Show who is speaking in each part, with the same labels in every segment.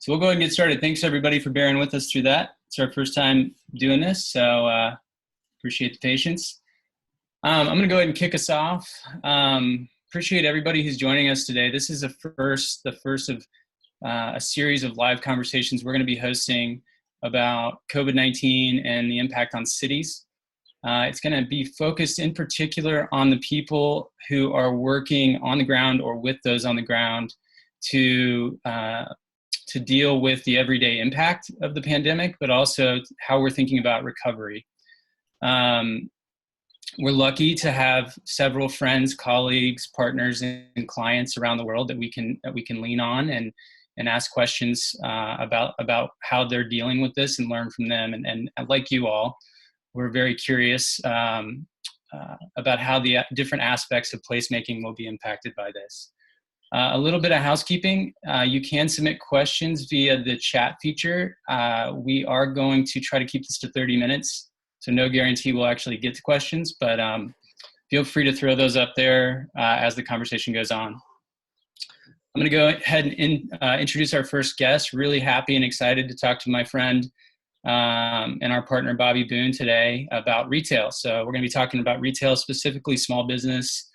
Speaker 1: So we'll go ahead and get started. Thanks everybody for bearing with us through that. It's our first time doing this, so appreciate the patience. I'm going to go ahead and kick us off. Appreciate everybody who's joining us today. This is the first of a series of live conversations we're going to be hosting about COVID-19 and the impact on cities. It's going to be focused in particular on the people who are working on the ground or with those on the ground to deal with the everyday impact of the pandemic, but also how we're thinking about recovery. We're lucky to have several friends, colleagues, partners, and clients around the world that we can lean on and ask questions about how they're dealing with this and learn from them. And like you all, we're very curious about how the different aspects of placemaking will be impacted by this. A little bit of housekeeping. You can submit questions via the chat feature. We are going to try to keep this to 30 minutes, so no guarantee we'll actually get to questions, but feel free to throw those up there as the conversation goes on. I'm going to go ahead and introduce our first guest. Really happy and excited to talk to my friend and our partner Bobby Boone today about retail. So we're going to be talking about retail, specifically small businesses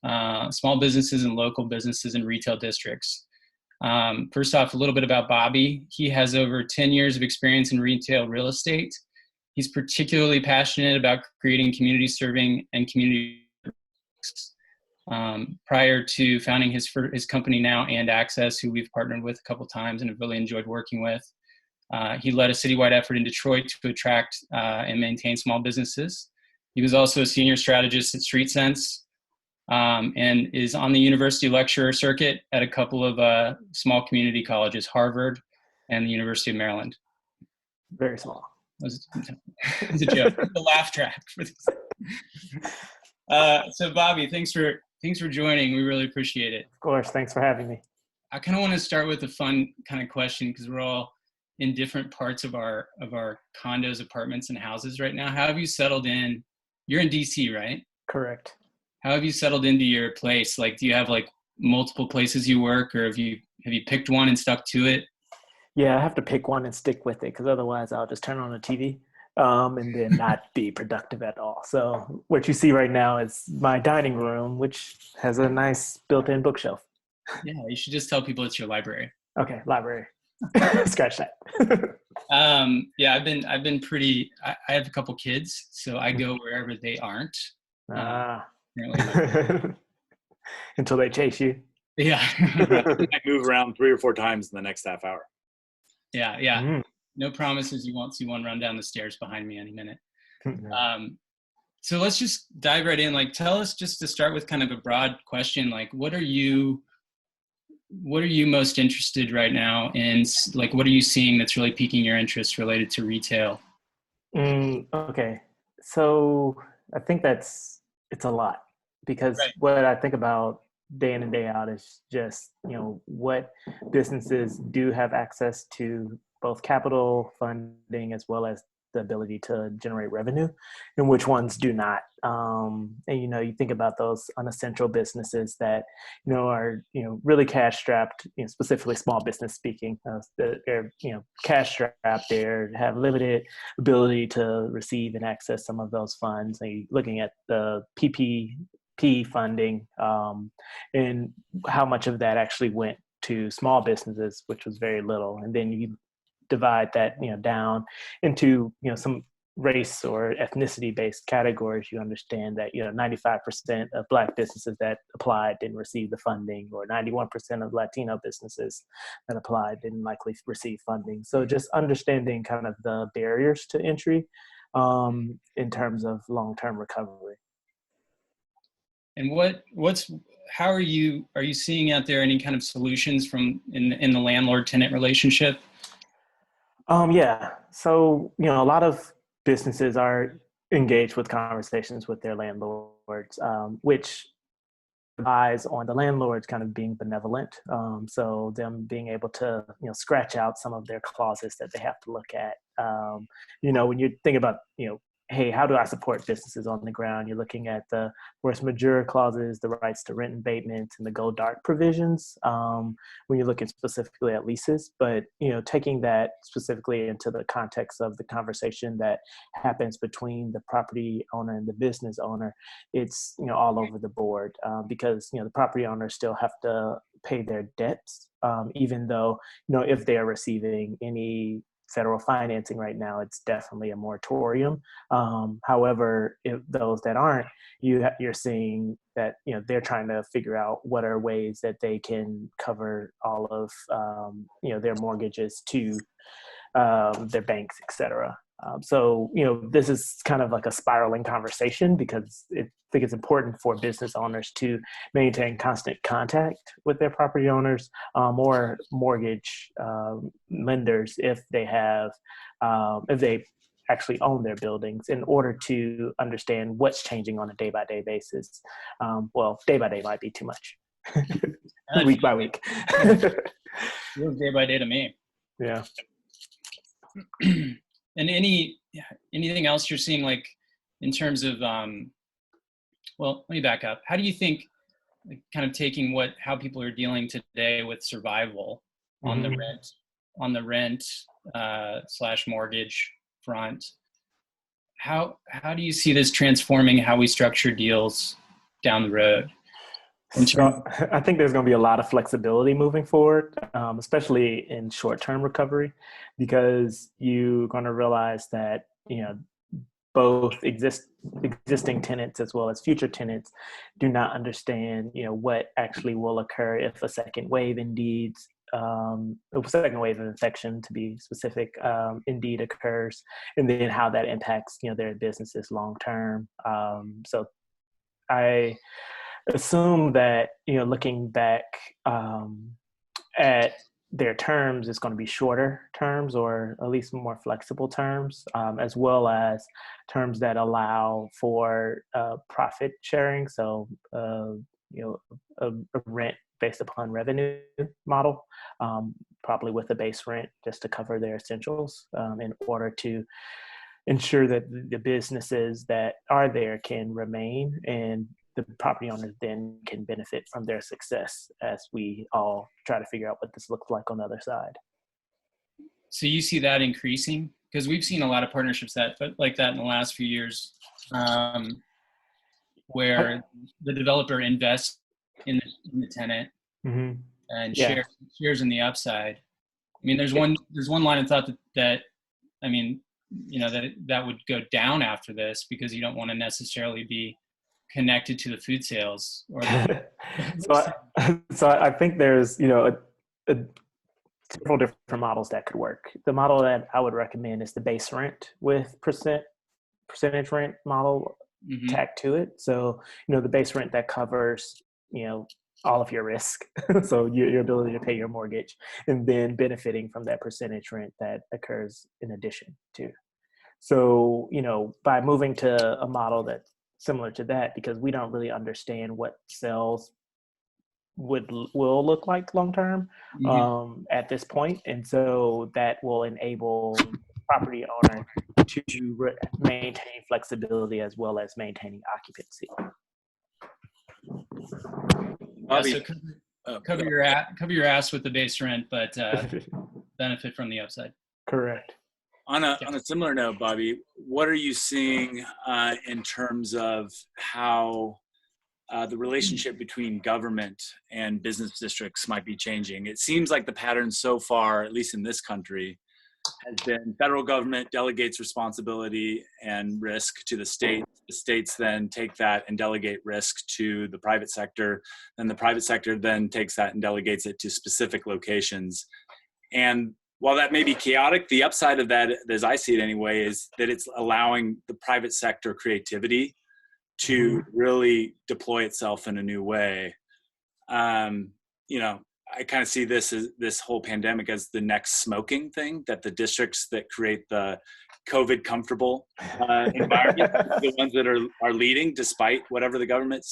Speaker 1: and local businesses in retail districts. First off, a little bit about Bobby. He has over 10 years of experience in retail real estate. He's particularly passionate about creating community serving and community prior to founding his company now, And Access, who we've partnered with a couple times and have really enjoyed working with. He led a citywide effort in Detroit to attract and maintain small businesses. He was also a senior strategist at Street Sense, and is on the university lecturer circuit at a couple of small community colleges, Harvard and the University of Maryland.
Speaker 2: Very small.
Speaker 1: It's a joke. The laugh track for this. So Bobby, thanks for joining. We really appreciate it.
Speaker 2: Of course. Thanks for having me.
Speaker 1: I kind of want to start with a fun kind of question because we're all in different parts of our condos, apartments, and houses right now. How have you settled in? You're in DC, right?
Speaker 2: Correct.
Speaker 1: How have you settled into your place? Like, do you have like multiple places you work, or have you picked one and stuck to it?
Speaker 2: Yeah, I have to pick one and stick with it because otherwise I'll just turn on the TV and then not be productive at all. So what you see right now is my dining room, which has a nice built-in bookshelf.
Speaker 1: Yeah, you should just tell people it's your library.
Speaker 2: Okay, library. Scratch that.
Speaker 1: Yeah, I've been pretty. I have a couple kids, so I go wherever they aren't.
Speaker 2: Until they chase you.
Speaker 1: Yeah.
Speaker 3: I move around 3 or 4 times in the next half hour.
Speaker 1: Yeah. No promises. You won't see one run down the stairs behind me any minute. So let's just dive right in. Like, tell us, just to start with kind of a broad question, like what are you most interested right now in? Like, what are you seeing that's really piquing your interest related to retail?
Speaker 2: Okay. So I think it's a lot, because
Speaker 1: Right.
Speaker 2: what I think about day in and day out is just, what businesses do have access to, both capital funding as well as the ability to generate revenue, and which ones do not. And, you think about those unessential businesses that, are, really cash strapped, specifically small business speaking, they're, cash strapped, they have limited ability to receive and access some of those funds. And you're looking at the PPP funding and how much of that actually went to small businesses, which was very little. And then you divide that down into some race or ethnicity based categories. You understand that 95% of Black businesses that applied didn't receive the funding, or 91% of Latino businesses that applied didn't likely receive funding. So just understanding kind of the barriers to entry in terms of long-term recovery.
Speaker 1: And how are you seeing out there any kind of solutions in the landlord-tenant relationship?
Speaker 2: Yeah. So, a lot of businesses are engaged with conversations with their landlords, which relies on the landlords kind of being benevolent. So them being able to, scratch out some of their clauses that they have to look at. When you think about, hey, how do I support businesses on the ground? You're looking at the force majeure clauses, the rights to rent abatement, and the go dark provisions when you're looking specifically at leases. But, taking that specifically into the context of the conversation that happens between the property owner and the business owner, it's, all over the board because, the property owners still have to pay their debts, even though, if they are receiving any federal financing right now, it's definitely a moratorium. However, if those that aren't, you're seeing that they're trying to figure out what are ways that they can cover all of their mortgages to their banks, etc. So this is kind of like a spiraling conversation because I think it's important for business owners to maintain constant contact with their property owners or mortgage lenders if they actually own their buildings in order to understand what's changing on a day-by-day basis. Well, day-by-day might be too much. Week by week.
Speaker 1: Feels day by day to me.
Speaker 2: Yeah.
Speaker 1: And anything else you're seeing, like in terms of well, let me back up. How do you think, like, kind of taking how people are dealing today with survival on the rent / mortgage front? How do you see this transforming how we structure deals down the road?
Speaker 2: So I think there's going to be a lot of flexibility moving forward, especially in short-term recovery, because you're going to realize that both existing tenants as well as future tenants do not understand what actually will occur if a second wave a second wave of infection, to be specific, indeed occurs, and then how that impacts their businesses long term. So I assume that looking back at their terms is going to be shorter terms, or at least more flexible terms, as well as terms that allow for profit sharing. So a rent based upon revenue model, probably with a base rent just to cover their essentials, in order to ensure that the businesses that are there can remain, and the property owners then can benefit from their success as we all try to figure out what this looks like on the other side.
Speaker 1: So you see that increasing? Because we've seen a lot of partnerships like that in the last few years, where the developer invests in the tenant and shares in the upside. I mean, there's one line of thought that I mean, that would go down after this because you don't want to necessarily be connected to the food sales.
Speaker 2: So I think there's several different models that could work. The model that I would recommend is the base rent with percentage rent model tacked to it. So the base rent that covers all of your risk, so your ability to pay your mortgage, and then benefiting from that percentage rent that occurs in addition to. So by moving to a model that's similar to that, because we don't really understand what sales will look like long term at this point, and so that will enable property owner to maintain flexibility as well as maintaining occupancy.
Speaker 1: Bobby, cover your ass with the base rent, but benefit from the upside.
Speaker 2: Correct.
Speaker 3: On a similar note, Bobby, what are you seeing in terms of how the relationship between government and business districts might be changing? It seems like the pattern so far, at least in this country, has been federal government delegates responsibility and risk to the state. The states then take that and delegate risk to the private sector. Then the private sector then takes that and delegates it to specific locations. And while that may be chaotic, the upside of that, as I see it anyway, is that it's allowing the private sector creativity to really deploy itself in a new way. I kind of see this whole pandemic as the next smoking thing, that the districts that create the COVID comfortable environment are the ones that are leading despite whatever the government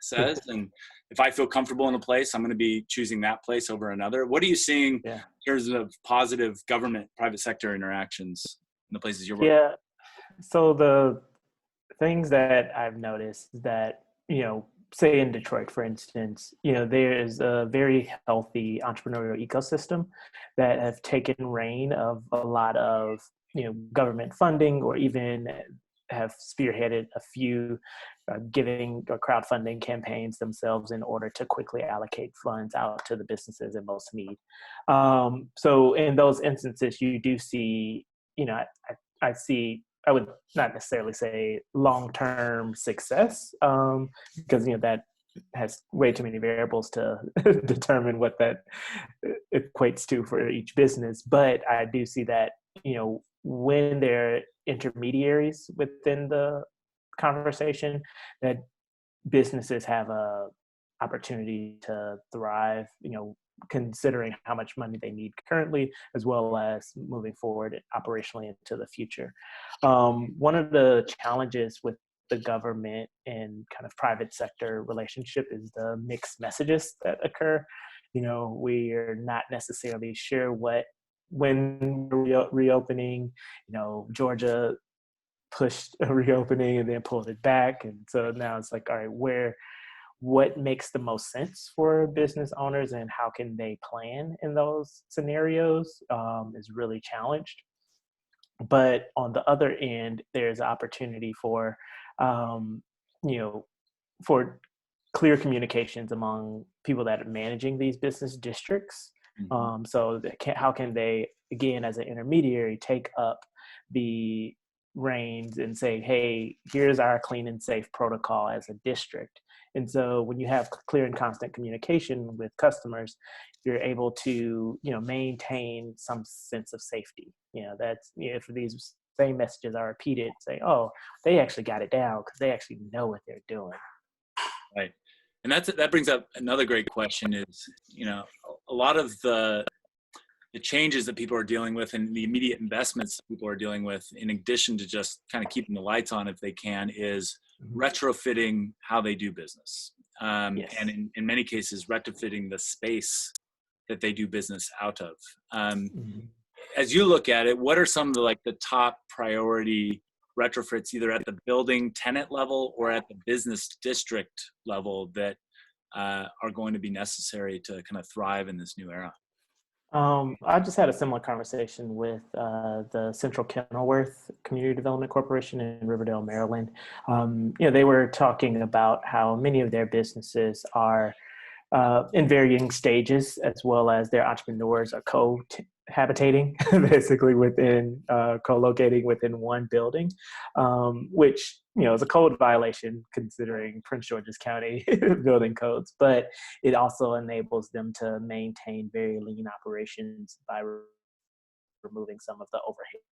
Speaker 3: says. And if I feel comfortable in a place, I'm going to be choosing that place over another. What are you seeing in terms of positive government private sector interactions in the places you're working?
Speaker 2: Yeah, So the things that I've noticed that, say in Detroit, for instance, there is a very healthy entrepreneurial ecosystem that have taken reign of a lot of, government funding, or even have spearheaded a few giving or crowdfunding campaigns themselves in order to quickly allocate funds out to the businesses in most need. So in those instances, you do see, I see, I would not necessarily say long-term success, because that has way too many variables to determine what that equates to for each business. But I do see that, when there are intermediaries within the conversation, that businesses have a opportunity to thrive, considering how much money they need currently, as well as moving forward operationally into the future. One of the challenges with the government and kind of private sector relationship is the mixed messages that occur. We are not necessarily sure when reopening. Georgia pushed a reopening and then pulled it back, and so now it's like, all right, what makes the most sense for business owners, and how can they plan in those scenarios, is really challenged. But on the other end, there's opportunity for, um, you know, for clear communications among people that are managing these business districts.
Speaker 3: Mhm.
Speaker 2: So how can they, again, as an intermediary, take up the reins and say, hey, here's our clean and safe protocol as a district. And so when you have clear and constant communication with customers, you're able to, maintain some sense of safety. That's, if these same messages are repeated, say, oh, they actually got it down because they actually know what they're doing.
Speaker 3: Right. And that brings up another great question is, a lot of the changes that people are dealing with and the immediate investments that people are dealing with, in addition to just kind of keeping the lights on if they can, is retrofitting how they do business.
Speaker 2: Yes.
Speaker 3: And in many cases, retrofitting the space that they do business out of. As you look at it, what are some of the top priority retrofits, either at the building tenant level or at the business district level, that are going to be necessary to kind of thrive in this new era?
Speaker 2: I just had a similar conversation with the Central Kenilworth Community Development Corporation in Riverdale, Maryland. They were talking about how many of their businesses are in varying stages, as well as their entrepreneurs are cohabitating, basically co-locating within one building, which is a code violation considering Prince George's County building codes, but it also enables them to maintain very lean operations by removing some of the overhead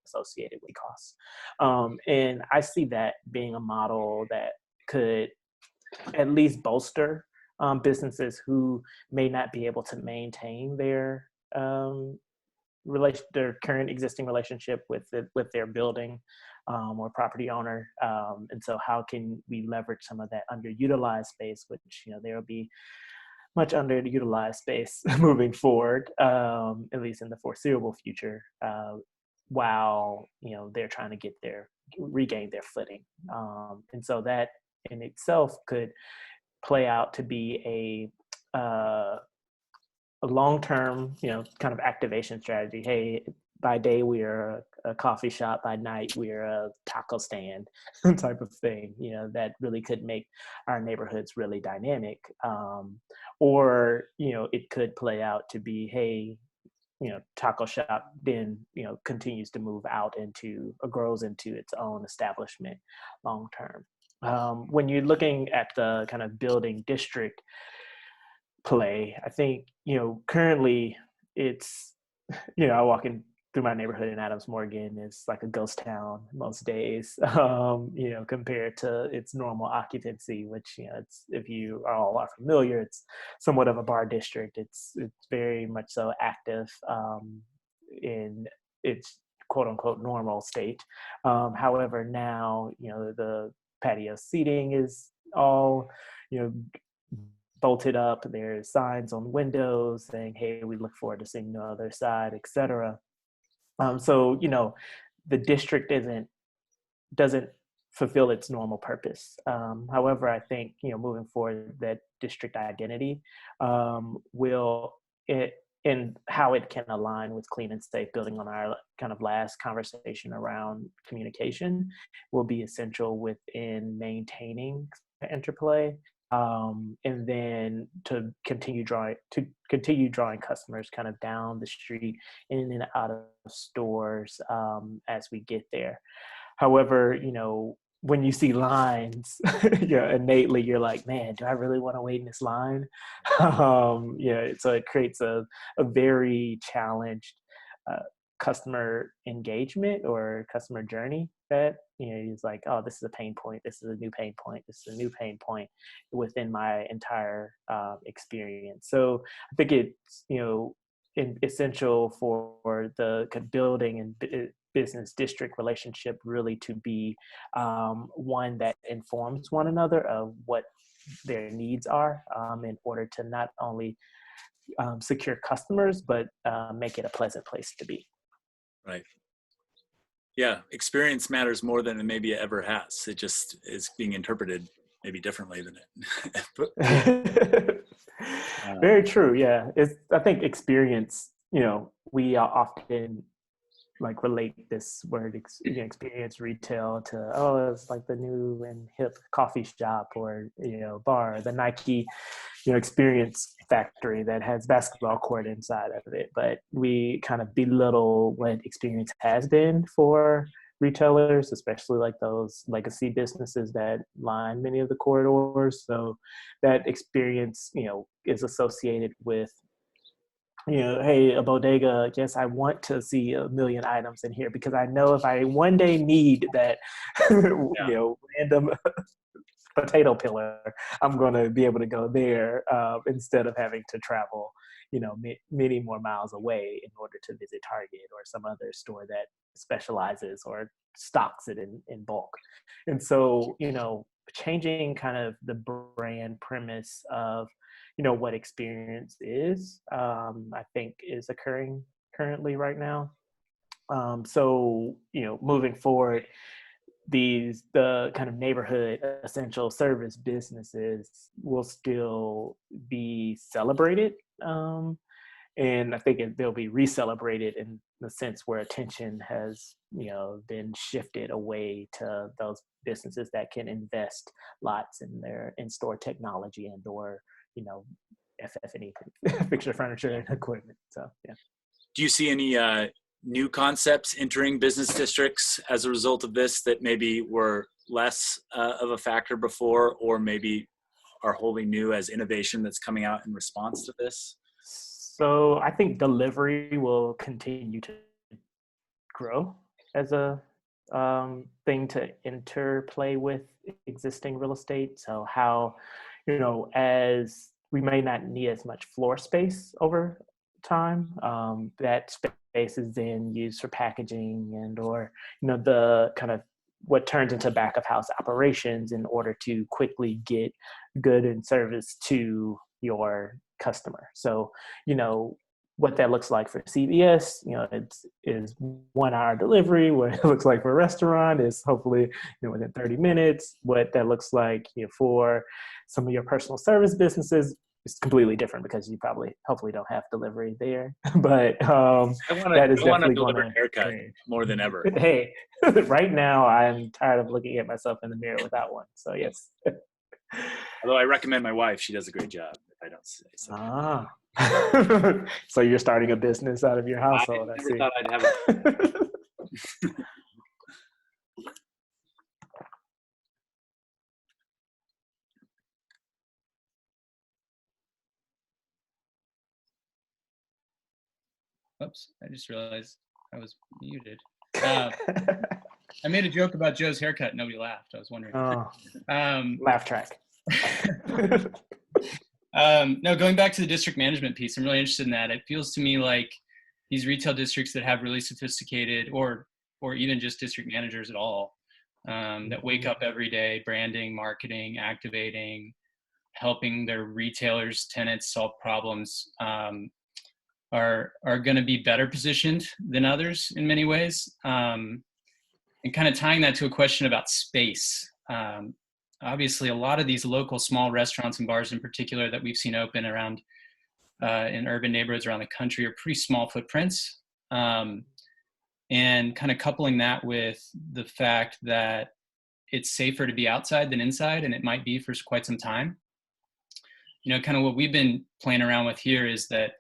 Speaker 2: associated with costs. And I see that being a model that could at least bolster businesses who may not be able to maintain their their current existing relationship with their building or property owner. And so how can we leverage some of that underutilized space, which there will be much underutilized space moving forward, at least in the foreseeable future, while they're trying to regain their footing. And so that in itself could play out to be a long-term, kind of activation strategy. Hey, by day we are a coffee shop, by night we are a taco stand type of thing. That really could make our neighborhoods really dynamic. Or it could play out to be, hey, taco shop then continues to move out into or grows into its own establishment long term. When you're looking at the kind of building district play, I think currently it's I walk in through my neighborhood in Adams Morgan. It's like a ghost town most days, compared to its normal occupancy, which it's, if you all are familiar, it's somewhat of a bar district. It's very much so active in its quote unquote normal state. However, now the patio seating is all bolted up. There's signs on windows saying, hey, we look forward to seeing the other side, etc. So the district isn't doesn't fulfill its normal purpose. However, I think, moving forward, that district identity will it and how it can align with clean and safe, building on our kind of last conversation around communication, will be essential within maintaining the interplay, and then to continue drawing customers kind of down the street, in and out of stores, as we get there. However, when you see lines, innately you're like, man, do I really want to wait in this line? So it creates a very challenged uh, customer engagement or customer journey that, is like, oh, this is a pain point. This is a new pain point. This is a new pain point within my entire experience. So I think it's, essential for the building and business district relationship really to be one that informs one another of what their needs are, in order to not only secure customers, but make it a pleasant place to be.
Speaker 3: Right. Yeah, experience matters more than it maybe it ever has. It just is being interpreted maybe differently than it.
Speaker 2: Very true. Yeah, I think experience. We often like relate this word experience retail to, oh, it's like the new and hip coffee shop or bar, the Nike experience factory that has basketball court inside of it. But we kind of belittle what experience has been for retailers, especially like those legacy businesses that line many of the corridors. So that experience is associated with, hey, a bodega, yes, I want to see a million items in here because I know if I one day need that, random potato pillar, I'm going to be able to go there, instead of having to travel, many more miles away in order to visit Target or some other store that specializes or stocks it in bulk. And so, changing kind of the brand premise of what experience is, I think is occurring currently right now. So, moving forward, the kind of neighborhood essential service businesses will still be celebrated. And I think they'll be re-celebrated in the sense where attention has, been shifted away to those businesses that can invest lots in their in-store technology and or, FF&E, fixture, furniture, and equipment. So, yeah.
Speaker 3: Do you see any new concepts entering business districts as a result of this that maybe were less of a factor before, or maybe are wholly new as innovation that's coming out in response to this?
Speaker 2: So I think delivery will continue to grow as a thing to interplay with existing real estate. So how, as we may not need as much floor space over time, that space is then used for packaging and or, the kind of what turns into back of house operations in order to quickly get good and service to your customer. So, what that looks like for CVS, is 1 hour delivery. What it looks like for a restaurant is hopefully, within 30 minutes. What that looks like, for some of your personal service businesses is completely different because you hopefully don't have delivery there. But that is definitely going to
Speaker 3: haircut more than ever.
Speaker 2: Hey, right now I'm tired of looking at myself in the mirror without one. So yes.
Speaker 3: Although I recommend my wife, she does a great job. If I don't say so.
Speaker 2: Ah. So you're starting a business out of your household.
Speaker 3: I never thought I'd have it.
Speaker 1: Oops, I just realized I was muted. I made a joke about Joe's haircut. Nobody laughed. I was wondering.
Speaker 2: Oh, laugh track.
Speaker 1: No, going back to the district management piece, I'm really interested in that. It feels to me like these retail districts that have really sophisticated or even just district managers at all, that wake up every day, branding, marketing, activating, helping their retailers, tenants solve problems, are going to be better positioned than others in many ways. and kind of tying that to a question about space. Obviously, a lot of these local small restaurants and bars in particular that we've seen open around in urban neighborhoods around the country are pretty small footprints. And kind of coupling that with the fact that it's safer to be outside than inside, and it might be for quite some time. You know, kind of what we've been playing around with here is that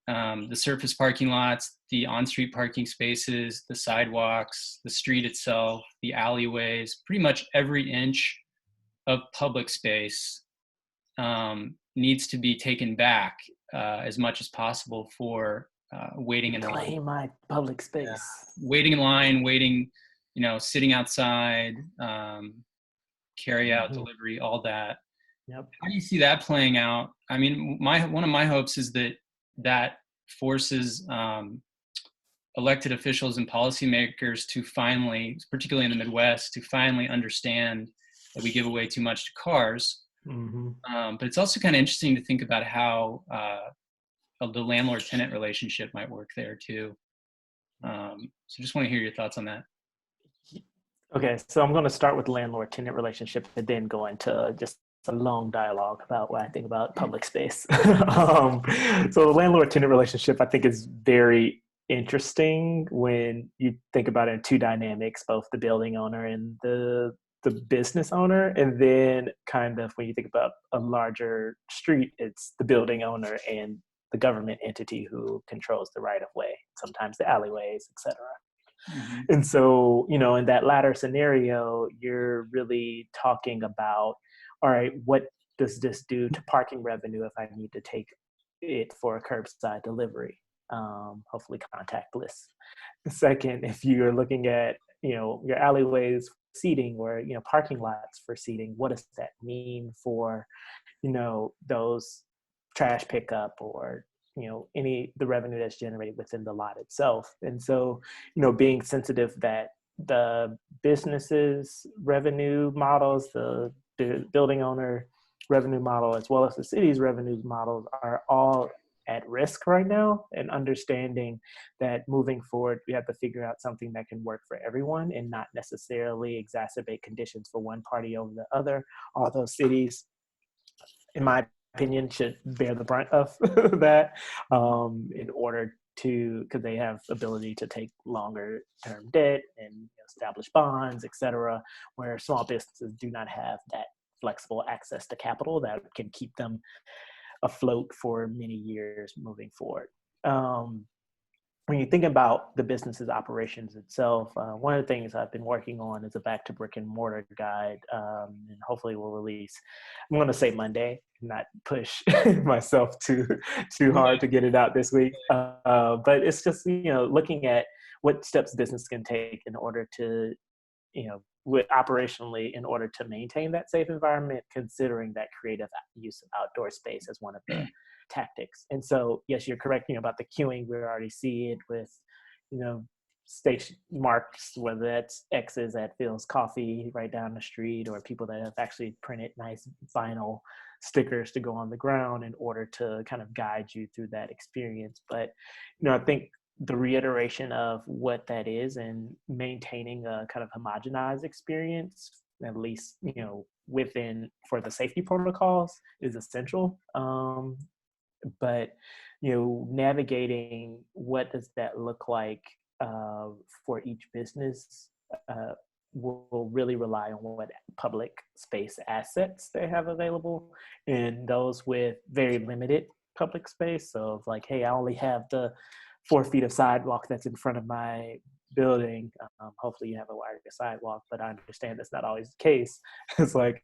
Speaker 1: the surface parking lots, the on-street parking spaces, the sidewalks, the street itself, the alleyways, pretty much every inch of public space needs to be taken back as much as possible for waiting in line.
Speaker 2: Claim my public space.
Speaker 1: Yeah. Waiting in line, waiting, you know, sitting outside, carry out, delivery, all that.
Speaker 2: Yep.
Speaker 1: How do you see that playing out? I mean, one of my hopes is that forces elected officials and policymakers to finally, particularly in the Midwest, to finally understand that we give away too much to cars. But it's also kind of interesting to think about how the landlord-tenant relationship might work there too. So just want to hear your thoughts on that.
Speaker 2: Okay, so I'm going to start with the landlord-tenant relationship and then go into just a long dialogue about what I think about public space. So the landlord-tenant relationship, I think, is very interesting when you think about it in two dynamics, both the building owner and the business owner. And then kind of when you think about a larger street, it's the building owner and the government entity who controls the right of way, sometimes the alleyways, et cetera. And so, you know, in that latter scenario, you're really talking about, all right, what does this do to parking revenue if I need to take it for a curbside delivery, hopefully contactless. Second, if you're looking at, you know, your alleyways seating or, you know, parking lots for seating, what does that mean for, you know, those trash pickup or, you know, the revenue that's generated within the lot itself. And so, you know, being sensitive that the businesses revenue models, the building owner revenue model, as well as the city's revenue models are all at risk right now, and understanding that moving forward, we have to figure out something that can work for everyone and not necessarily exacerbate conditions for one party over the other. Although cities, in my opinion, should bear the brunt of that in order to, because they have ability to take longer term debt and establish bonds, et cetera, where small businesses do not have that flexible access to capital that can keep them afloat for many years moving forward. When you think about the business's operations itself, one of the things I've been working on is a back to brick and mortar guide, and hopefully we'll release, I'm going to say Monday, not push myself too hard to get it out this week. But it's just, you know, looking at what steps business can take in order to, you know, operationally in order to maintain that safe environment, considering that creative use of outdoor space as one of the tactics. And so, yes, you're correct, you know, about the queuing. We already see it with, you know, station marks, whether that's X's at Phil's Coffee right down the street, or people that have actually printed nice vinyl stickers to go on the ground in order to kind of guide you through that experience. But, you know, I think the reiteration of what that is and maintaining a kind of homogenized experience, at least, you know, within for the safety protocols, is essential. But, you know, navigating what does that look like for each business will really rely on what public space assets they have available, and those with very limited public space. So like, hey, I only have the 4 feet of sidewalk that's in front of my building. Hopefully you have a wider sidewalk, but I understand that's not always the case. It's like,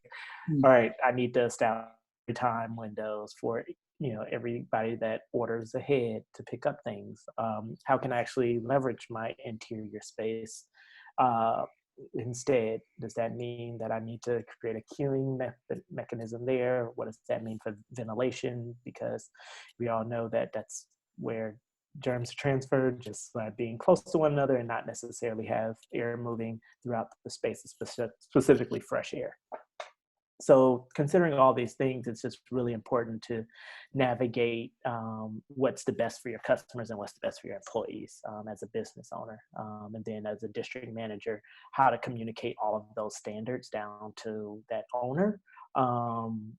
Speaker 2: all right, I need to establish time windows for, you know, everybody that orders ahead to pick up things. How can I actually leverage my interior space? Instead, does that mean that I need to create a queuing mechanism there? What does that mean for ventilation? Because we all know that that's where germs are transferred, just by being close to one another and not necessarily have air moving throughout the spaces, specifically fresh air. So considering all these things, it's just really important to navigate what's the best for your customers and what's the best for your employees as a business owner. And then as a district manager, how to communicate all of those standards down to that owner,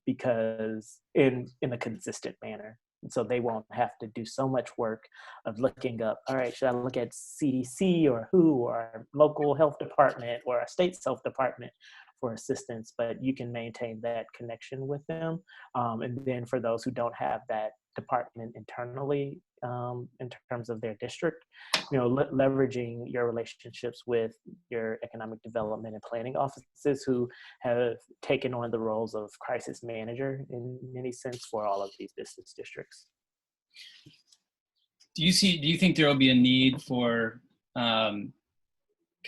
Speaker 2: because in a consistent manner. And so they won't have to do so much work of looking up, all right, should I look at CDC or WHO or our local health department or our state's health department for assistance, but you can maintain that connection with them. And then for those who don't have that department internally in terms of their district, leveraging your relationships with your economic development and planning offices who have taken on the roles of crisis manager in many sense for all of these business districts.
Speaker 1: Do you think there will be a need for kind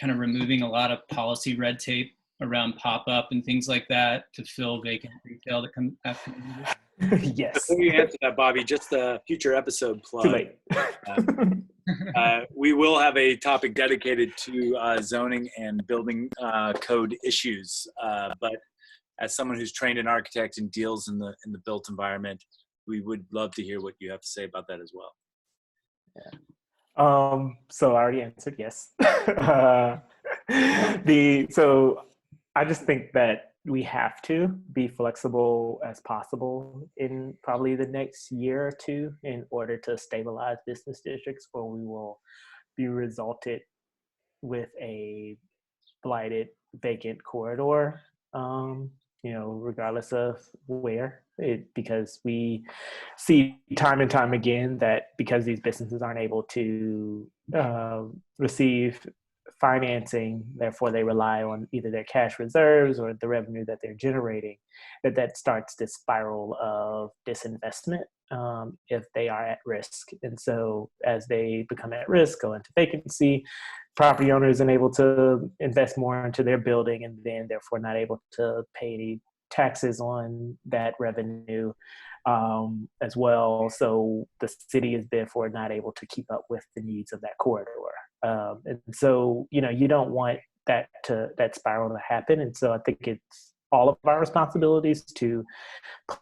Speaker 1: of removing a lot of policy red tape around pop-up and things like that to fill vacant retail that come after?
Speaker 2: Yes.
Speaker 3: Before you answer that, Bobby, just a future episode plug.
Speaker 2: Too late.
Speaker 3: We will have a topic dedicated to zoning and building code issues. But as someone who's trained in architect and deals in the built environment, we would love to hear what you have to say about that as well.
Speaker 2: Yeah. So I already answered yes. So I just think that we have to be flexible as possible in probably the next year or two in order to stabilize business districts, or we will be resulted with a blighted vacant corridor, regardless of where because we see time and time again that because these businesses aren't able to receive financing, therefore they rely on either their cash reserves or the revenue that they're generating, that starts this spiral of disinvestment if they are at risk. And so as they become at risk, go into vacancy, property owners are able to invest more into their building and then therefore not able to pay any taxes on that revenue as well. So the city is therefore not able to keep up with the needs of that corridor. And so, you don't want that spiral to happen. And so I think it's all of our responsibilities to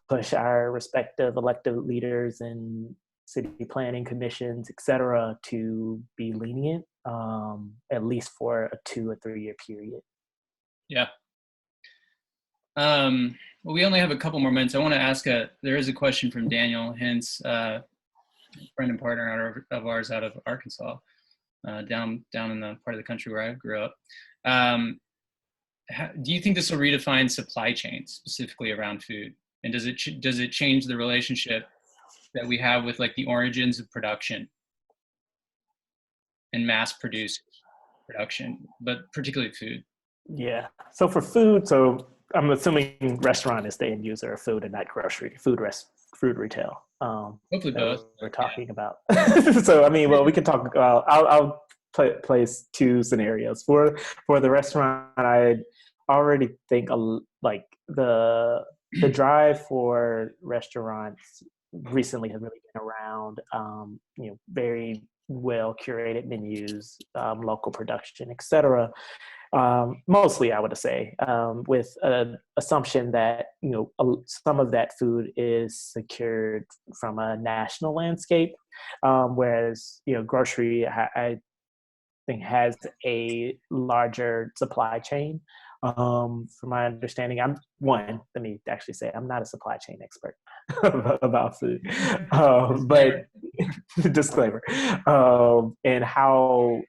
Speaker 2: push our respective elected leaders and city planning commissions, et cetera, to be lenient, at least for a 2 or 3 year period.
Speaker 1: Yeah. Well, we only have a couple more minutes. I want to ask there is a question from Daniel Hintz, friend and partner of ours out of Arkansas, down in the part of the country where I grew up. Do you think this will redefine supply chains specifically around food? And does it change the relationship that we have with like the origins of production and mass produced production, but particularly food?
Speaker 2: Yeah. So for food, I'm assuming restaurant is the end user of food and not grocery, food retail.
Speaker 1: Hopefully both.
Speaker 2: We're talking about. So, we can talk about, I'll place two scenarios. For the restaurant, I already think like the drive for restaurants recently has really been around, very well curated menus, local production, et cetera. Mostly, I would say, with an assumption that some of that food is secured from a national landscape, whereas grocery I think has a larger supply chain. From my understanding, let me actually say I'm not a supply chain expert about food, but disclaimer, and how.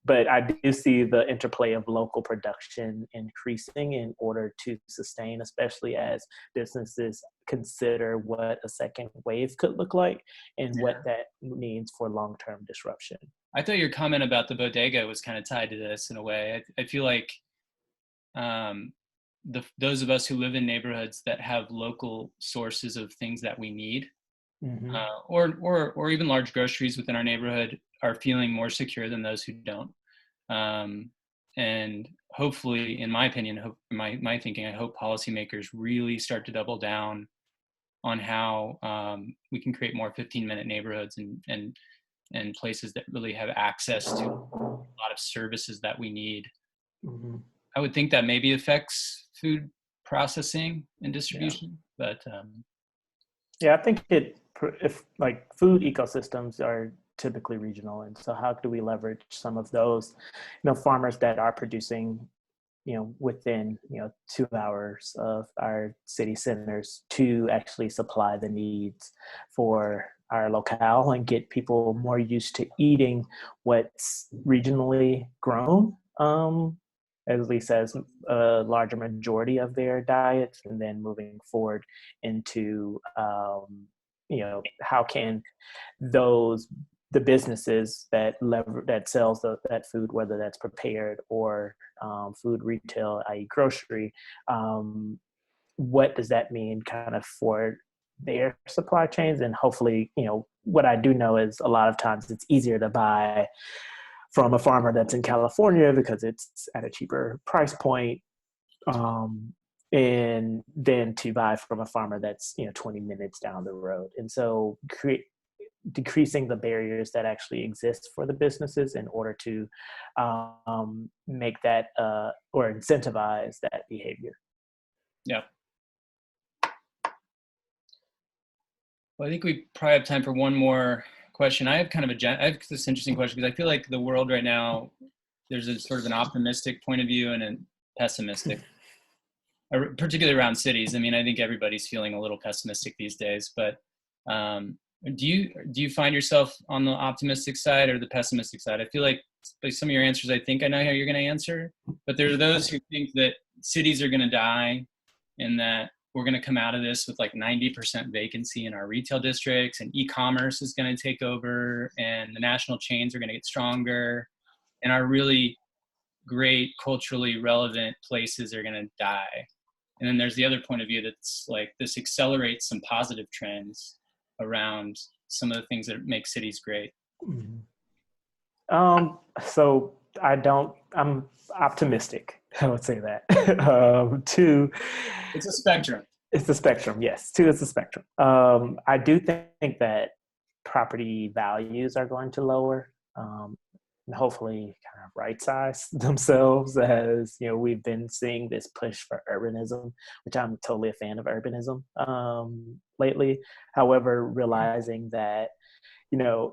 Speaker 2: But I do see the interplay of local production increasing in order to sustain, especially as businesses consider what a second wave could look like and what that means for long-term disruption.
Speaker 1: I thought your comment about the bodega was kind of tied to this in a way. I feel like those of us who live in neighborhoods that have local sources of things that we need,
Speaker 2: mm-hmm.
Speaker 1: or even large groceries within our neighborhood, are feeling more secure than those who don't. And hopefully, in my opinion, my thinking, I hope policymakers really start to double down on how we can create more 15-minute neighborhoods and places that really have access to a lot of services that we need.
Speaker 2: Mm-hmm.
Speaker 1: I would think that maybe affects food processing and distribution. But
Speaker 2: yeah, I think if like food ecosystems are typically regional, and so how do we leverage some of those, farmers that are producing, within 2 hours of our city centers to actually supply the needs for our locale and get people more used to eating what's regionally grown, at least as a larger majority of their diets, and then moving forward into how can the businesses that sells that food, whether that's prepared or food retail, i.e. grocery, what does that mean kind of for their supply chains? And hopefully, what I do know is a lot of times it's easier to buy from a farmer that's in California because it's at a cheaper price point, and then to buy from a farmer that's 20 minutes down the road. And so decreasing the barriers that actually exist for the businesses in order to make that or incentivize that behavior.
Speaker 1: Yeah. Well, I think we probably have time for one more question. I have this interesting question because I feel like the world right now, there's a sort of an optimistic point of view and a pessimistic, particularly around cities. I mean, I think everybody's feeling a little pessimistic these days, but do you find yourself on the optimistic side or the pessimistic side? I feel like by some of your answers, I think I know how you're going to answer, but there are those who think that cities are going to die and that we're going to come out of this with like 90% vacancy in our retail districts, and e-commerce is going to take over, and the national chains are going to get stronger, and our really great culturally relevant places are going to die. And then there's the other point of view that's like this accelerates some positive trends around some of the things that make cities great.
Speaker 2: So I'm optimistic. I would say that. Two,
Speaker 1: it's a spectrum.
Speaker 2: It's a spectrum. Yes. Two, it's a spectrum. I do think that property values are going to lower, and hopefully kind of right size themselves, as we've been seeing this push for urbanism, which I'm totally a fan of urbanism lately. However, realizing that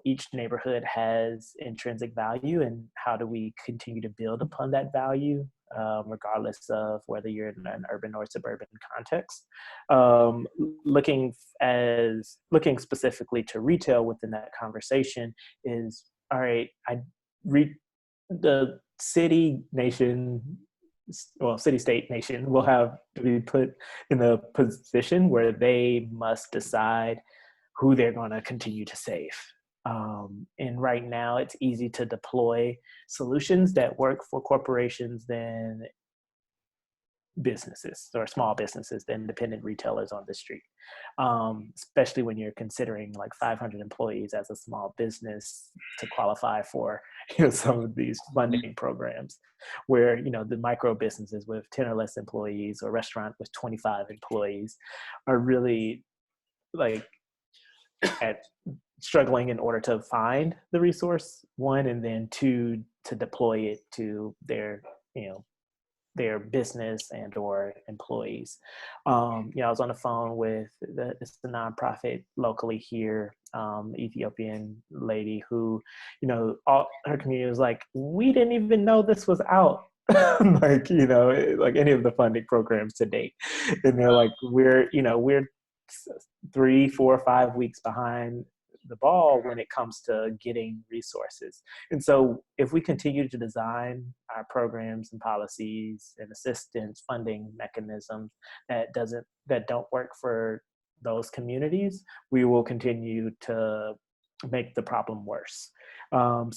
Speaker 2: each neighborhood has intrinsic value, and how do we continue to build upon that value, regardless of whether you're in an urban or suburban context. Looking specifically to retail within that conversation is, all right, the city state nation will have to be put in a position where they must decide who they're going to continue to save. And right now it's easy to deploy solutions that work for corporations than businesses or small businesses, the independent retailers on the street, especially when you're considering like 500 employees as a small business to qualify for some of these funding programs, where the micro businesses with 10 or less employees or restaurant with 25 employees are really like struggling in order to find the resource, one, and then two, to deploy it to their business and or employees. I was on the phone with it's a nonprofit locally here, Ethiopian lady who, all her community was like, we didn't even know this was out. like any of the funding programs to date. And they're like, we're 3, 4, 5 weeks behind the ball when it comes to getting resources. And so if we continue to design our programs and policies and assistance funding mechanisms that don't work for those communities, we will continue to make the problem worse. I'm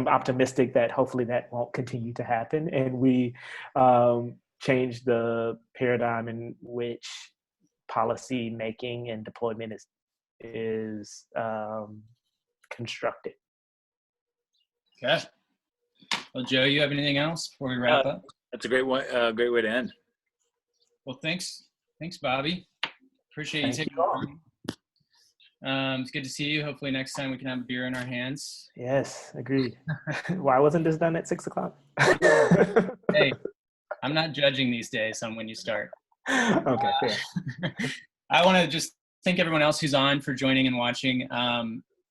Speaker 2: optimistic that hopefully that won't continue to happen, and we change the paradigm in which policy making and deployment is constructed.
Speaker 1: Okay. Well, Joe, you have anything else before we wrap up?
Speaker 3: That's a great way to end.
Speaker 1: Well, thanks, Bobby. Appreciate you taking the time. It's good to see you. Hopefully next time we can have a beer in our hands.
Speaker 2: Yes, agreed. Why wasn't this done at 6:00?
Speaker 1: Hey, I'm not judging these days on when you start.
Speaker 2: Okay, fair.
Speaker 1: I want to just thank everyone else who's on for joining and watching.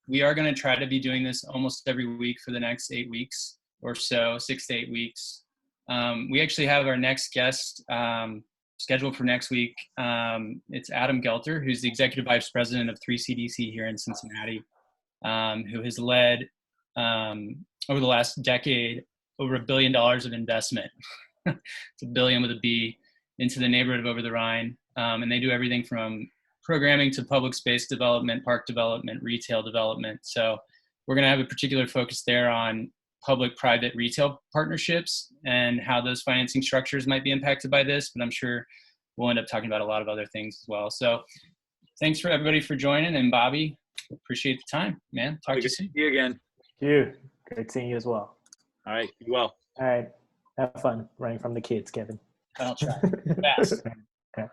Speaker 1: We are going to try to be doing this almost every week for the next 8 weeks or so, 6 to 8 weeks. We actually have our next guest scheduled for next week. It's Adam Gelter, who's the Executive Vice President of 3CDC here in Cincinnati, who has led, over the last decade, over $1 billion of investment. It's a billion with a B, into the neighborhood of Over the Rhine. And they do everything from programming to public space development, park development, retail development. So we're going to have a particular focus there on public-private retail partnerships and how those financing structures might be impacted by this. But I'm sure we'll end up talking about a lot of other things as well. So thanks for everybody for joining. And Bobby, appreciate the time, man. Talk to you soon.
Speaker 3: See you again.
Speaker 2: Thank you. Great seeing you as well.
Speaker 3: All right. Be well.
Speaker 2: All right. Have fun running from the kids, Kevin.
Speaker 1: I'll try. Fast.
Speaker 2: Okay.